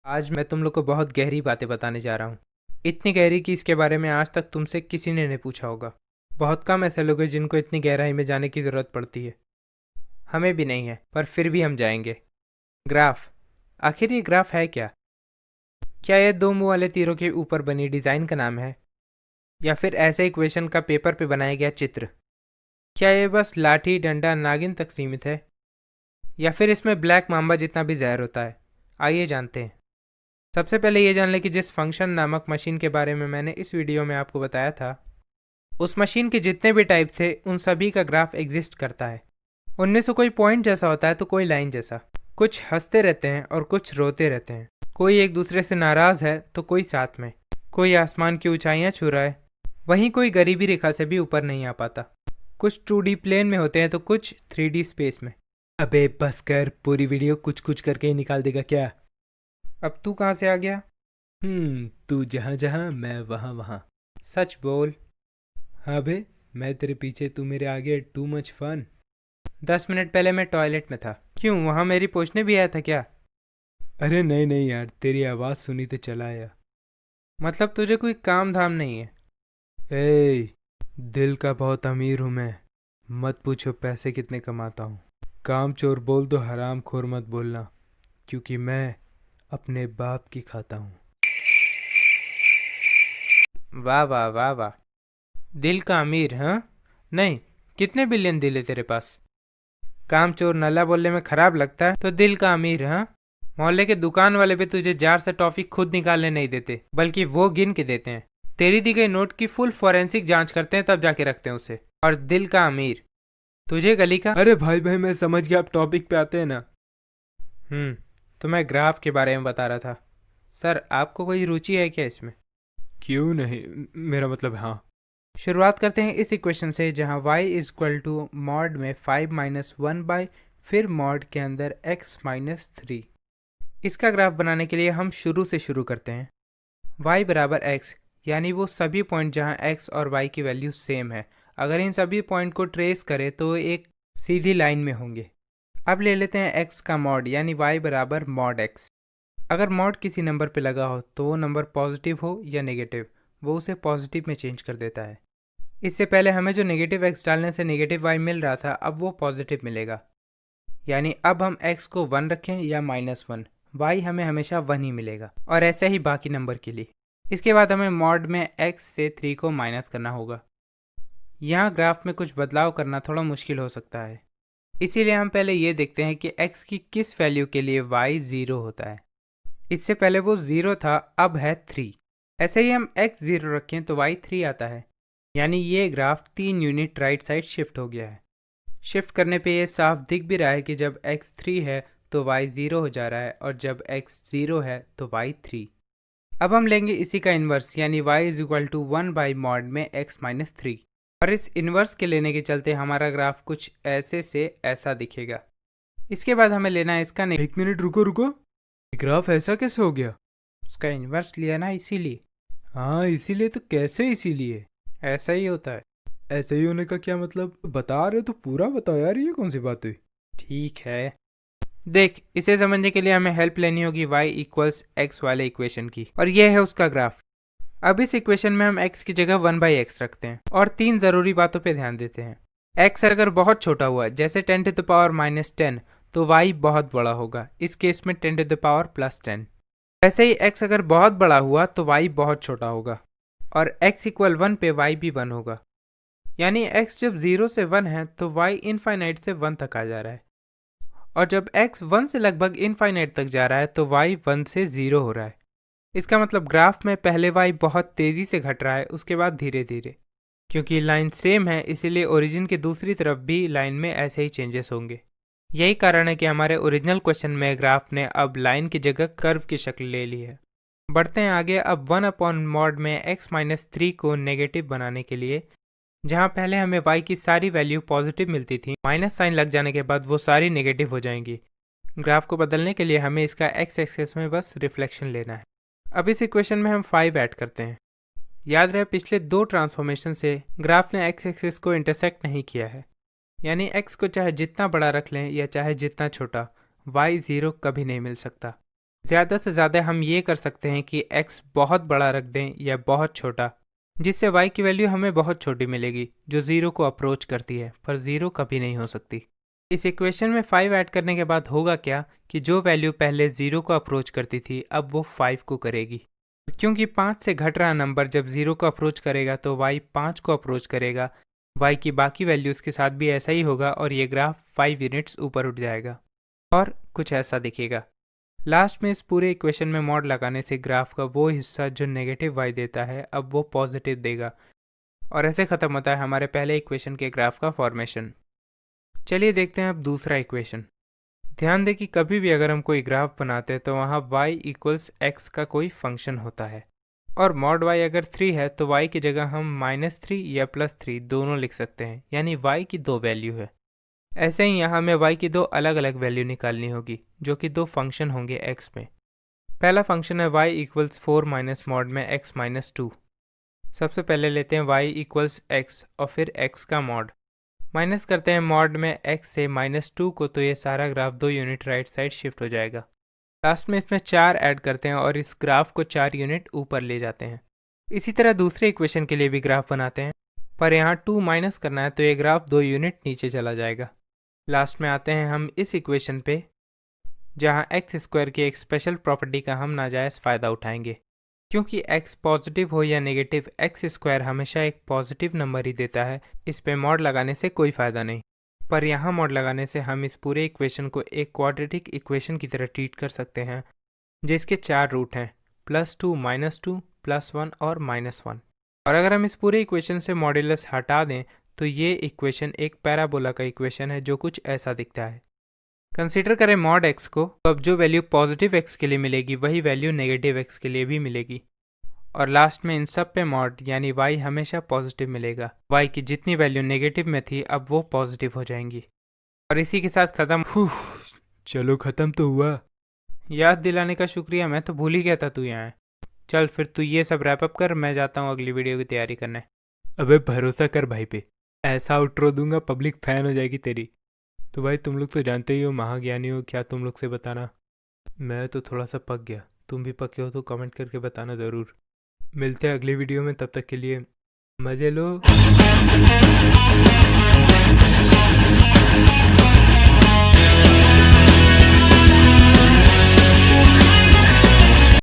आज मैं तुम लोग को बहुत गहरी बातें बताने जा रहा हूँ। इतनी गहरी कि इसके बारे में आज तक तुमसे किसी ने नहीं पूछा होगा। बहुत कम ऐसे लोग हैं जिनको इतनी गहराई में जाने की ज़रूरत पड़ती है। हमें भी नहीं है, पर फिर भी हम जाएंगे। ग्राफ। आखिर ये ग्राफ है क्या? क्या ये दो मुंह वाले तीरों के ऊपर बनी डिज़ाइन का नाम है, या फिर ऐसे इक्वेशन का पेपर पे बनाया गया चित्र? क्या ये बस लाठी डंडा नागिन तक सीमित है, या फिर इसमें ब्लैक माम्बा जितना भी जहर होता है? आइए जानते हैं। सबसे पहले ये जान लें कि जिस फंक्शन नामक मशीन के बारे में मैंने इस वीडियो में आपको बताया था, उस मशीन के जितने भी टाइप थे उन सभी का ग्राफ एग्जिस्ट करता है। उनमें से कोई पॉइंट जैसा होता है तो कोई लाइन जैसा। कुछ हंसते रहते हैं और कुछ रोते रहते हैं। कोई एक दूसरे से नाराज है तो कोई साथ में। कोई आसमान की ऊंचाइयां छू रहा है, वहीं कोई गरीबी रेखा से भी ऊपर नहीं आ पाता। कुछ 2D प्लेन में होते हैं तो कुछ 3D स्पेस में। अबे बस कर, पूरी वीडियो कुछ कुछ करके ही निकाल देगा क्या? अब तू कहाँ से आ गया? तू जहाँ जहाँ मैं वहाँ वहाँ। सच बोल। हाँ बे, मैं तेरे पीछे, तू मेरे आगे। Too much fun. 10 मिनट पहले मैं टॉयलेट में था। क्यों, वहाँ मेरी पूछने भी आया था क्या? अरे नहीं नहीं यार, तेरी आवाज़ सुनी तो चला आया। मतलब तुझे कोई काम धाम नहीं है? ए, दिल का बहुत अमीर हूँ मैं। मत पूछो पैसे कितने कमाता हूँ। काम चोर बोल दो, हराम खोर मत बोलना, क्योंकि मैं अपने बाप की खाता हूँ। वाह वाह वाह वाह। दिल का अमीर? हाँ, नहीं, कितने बिलियन दिल है तेरे पास? काम चोर नल्ला बोलने में खराब लगता है तो दिल का अमीर? हाँ, मोहल्ले के दुकान वाले भी तुझे जार से टॉफी खुद निकालने नहीं देते, बल्कि वो गिन के देते हैं। तेरी दी गई नोट की फुल फॉरेंसिक जांच करते हैं, तब जाके रखते हैं उसे। और दिल का अमीर तुझे गली का? अरे भाई भाई, मैं समझ गया, आप टॉपिक पे आते हैं ना। तो मैं ग्राफ के बारे में बता रहा था। सर, आपको कोई रुचि है क्या इसमें? क्यों नहीं, मेरा मतलब हाँ। शुरुआत करते हैं इस इक्वेशन से, जहां y is equal to mod में 5 माइनस 1 बाई फिर मॉड के अंदर x माइनस 3। इसका ग्राफ बनाने के लिए हम शुरू से शुरू करते हैं। y बराबर x, यानी वो सभी पॉइंट जहां x और y की वैल्यू सेम है। अगर इन सभी पॉइंट को ट्रेस करें तो एक सीधी लाइन में होंगे। अब ले लेते हैं x का मॉड, यानी y बराबर मॉड x। अगर मॉड किसी नंबर पे लगा हो तो वो नंबर पॉजिटिव हो या नेगेटिव, वो उसे पॉजिटिव में चेंज कर देता है। इससे पहले हमें जो नेगेटिव x डालने से नेगेटिव y मिल रहा था, अब वो पॉजिटिव मिलेगा। यानी अब हम x को 1 रखें या -1, y हमें हमेशा 1 ही मिलेगा, और ऐसा ही बाकी नंबर के लिए। इसके बाद हमें मॉड में x से 3 को माइनस करना होगा। यहाँ ग्राफ में कुछ बदलाव करना थोड़ा मुश्किल हो सकता है, इसीलिए हम पहले ये देखते हैं कि x की किस वैल्यू के लिए y 0 होता है। इससे पहले वो 0 था, अब है 3। ऐसे ही हम x 0 रखें तो y 3 आता है। यानी ये graph 3 unit right side shift हो गया है। शिफ्ट करने पे ये साफ दिख भी रहा है कि जब x 3 है तो y 0 हो जा रहा है, और जब x 0 है तो y 3। अब हम लेंगे इसी का इन्वर्स, यानी y is equal to 1 by mod में x माइनस 3। और इस इन्वर्स के लेने के चलते हमारा ग्राफ कुछ ऐसे से ऐसा दिखेगा। इसके बाद हमें लेना है इसका एक मिनट रुको रुको, ग्राफ ऐसा कैसे हो गया? उसका इन्वर्स लिया ना, इसीलिए। हाँ इसीलिए तो, कैसे इसीलिए? ऐसा ही होता है। ऐसे ही होने का क्या मतलब? बता रहे तो पूरा बताओ यार, ये कौन सी बात हुई? ठीक है, देख, इसे समझने के लिए हमें हेल्प लेनी होगी y इक्वल्स x वाले इक्वेशन की, और ये है उसका ग्राफ। अब इस इक्वेशन में हम x की जगह 1/x रखते हैं, और 3 जरूरी बातों पे ध्यान देते हैं। x अगर बहुत छोटा हुआ, जैसे 10⁻⁻10, तो y बहुत बड़ा होगा, इस केस में 10⁻+10। वैसे ही x अगर बहुत बड़ा हुआ तो y बहुत छोटा होगा, और x इक्वल 1 पे y भी 1 होगा। यानी x जब 0 से 1 है तो y इनफाइनाइट से 1 तक आ जा रहा है, और जब x 1 से लगभग इनफाइनाइट तक जा रहा है तो y 1 से 0 हो रहा है। इसका मतलब ग्राफ में पहले y बहुत तेजी से घट रहा है, उसके बाद धीरे धीरे। क्योंकि लाइन सेम है, इसीलिए ओरिजिन की दूसरी तरफ भी लाइन में ऐसे ही चेंजेस होंगे। यही कारण है कि हमारे ओरिजिनल क्वेश्चन में ग्राफ ने अब लाइन की जगह कर्व की शक्ल ले ली है। बढ़ते हैं आगे। अब 1/mod में x माइनस 3 को नेगेटिव बनाने के लिए, जहां पहले हमें y की सारी वैल्यू पॉजिटिव मिलती थी, माइनस साइन लग जाने के बाद वो सारी नेगेटिव हो जाएंगी। ग्राफ को बदलने के लिए हमें इसका x एक्सेस में बस रिफ्लेक्शन लेना है। अब इस इक्वेशन में हम 5 ऐड करते हैं। याद रहे, पिछले 2 ट्रांसफॉर्मेशन से ग्राफ ने x एक्सेस को इंटरसेक्ट नहीं किया है। यानी x को चाहे जितना बड़ा रख लें या चाहे जितना छोटा, y 0 कभी नहीं मिल सकता। ज़्यादा से ज़्यादा हम ये कर सकते हैं कि x बहुत बड़ा रख दें या बहुत छोटा, जिससे y की वैल्यू हमें बहुत छोटी मिलेगी जो 0 को अप्रोच करती है, पर 0 कभी नहीं हो सकती। इस इक्वेशन में 5 ऐड करने के बाद होगा क्या कि जो वैल्यू पहले 0 को अप्रोच करती थी अब वो 5 को करेगी। क्योंकि 5 से घट रहा नंबर जब 0 को अप्रोच करेगा तो y 5 को अप्रोच करेगा, y की बाकी वैल्यूज़ के साथ भी ऐसा ही होगा और ये ग्राफ 5 यूनिट्स ऊपर उठ जाएगा और कुछ ऐसा दिखेगा। लास्ट में इस पूरे इक्वेशन में मॉड लगाने से ग्राफ का वो हिस्सा जो नेगेटिव y देता है अब वो पॉजिटिव देगा और ऐसे ख़त्म होता है हमारे पहले इक्वेशन के ग्राफ का फॉर्मेशन। चलिए देखते हैं अब दूसरा इक्वेशन। ध्यान दें कि कभी भी अगर हम कोई ग्राफ बनाते हैं तो वहाँ y इक्वल्स x का कोई फंक्शन होता है और मॉड y अगर 3 है तो y की जगह हम -3 या +3 दोनों लिख सकते हैं, यानी y की दो वैल्यू है। ऐसे ही यहाँ हमें y की दो अलग अलग वैल्यू निकालनी होगी जो कि दो फंक्शन होंगे x में। पहला फंक्शन है y इक्वल्स 4 माइनस मॉड में x माइनस 2। सबसे पहले लेते हैं y इक्वल्स x और फिर x का मॉड, माइनस करते हैं मॉड में x से -2 को, तो ये सारा graph 2 unit right side shift हो जाएगा। लास्ट में इसमें 4 ऐड करते हैं और इस ग्राफ को 4 यूनिट ऊपर ले जाते हैं। इसी तरह दूसरे इक्वेशन के लिए भी ग्राफ बनाते हैं, पर यहाँ 2 माइनस करना है तो ये ग्राफ 2 यूनिट नीचे चला जाएगा। लास्ट में आते हैं हम इस इक्वेशन पे जहाँ एक्स स्क्वायर की एक स्पेशल प्रॉपर्टी का हम नाजायज़ फ़ायदा उठाएंगे। क्योंकि x पॉजिटिव हो या नेगेटिव, एक्स स्क्वायर हमेशा एक पॉजिटिव नंबर ही देता है। इस पे मॉड लगाने से कोई फ़ायदा नहीं, पर यहाँ मॉड लगाने से हम इस पूरे इक्वेशन को एक क्वाड्रेटिक इक्वेशन की तरह ट्रीट कर सकते हैं जिसके 4 रूट हैं, +2, -2, +1 और -1। और अगर हम इस पूरे इक्वेशन से मॉड्यूलस हटा दें तो ये इक्वेशन एक पैराबोला का इक्वेशन है जो कुछ ऐसा दिखता है। कंसीडर करें मॉड x को, तो अब जो वैल्यू पॉजिटिव x के लिए मिलेगी वही वैल्यू नेगेटिव x के लिए भी मिलेगी और लास्ट में इन सब पे मॉड यानी y हमेशा पॉजिटिव मिलेगा। y की जितनी वैल्यू नेगेटिव में थी अब वो पॉजिटिव हो जाएंगी। और इसी के साथ ख़त्म। चलो ख़त्म तो हुआ। याद दिलाने का शुक्रिया, मैं तो भूल ही गया था तू यहाँ है। चल फिर तू ये सब रैप अप कर, मैं जाता हूँ अगली वीडियो की तैयारी करने। अबे भरोसा कर भाई पे, ऐसा आउट्रो दूंगा पब्लिक फ़ैन हो जाएगी तेरी। तो भाई तुम लोग तो जानते ही हो, महाज्ञानी हो, क्या तुम लोग से बताना। मैं तो थोड़ा सा पक गया, तुम भी पके हो तो कमेंट करके बताना ज़रूर। मिलते हैं अगली वीडियो में, तब तक के लिए मज़े लो।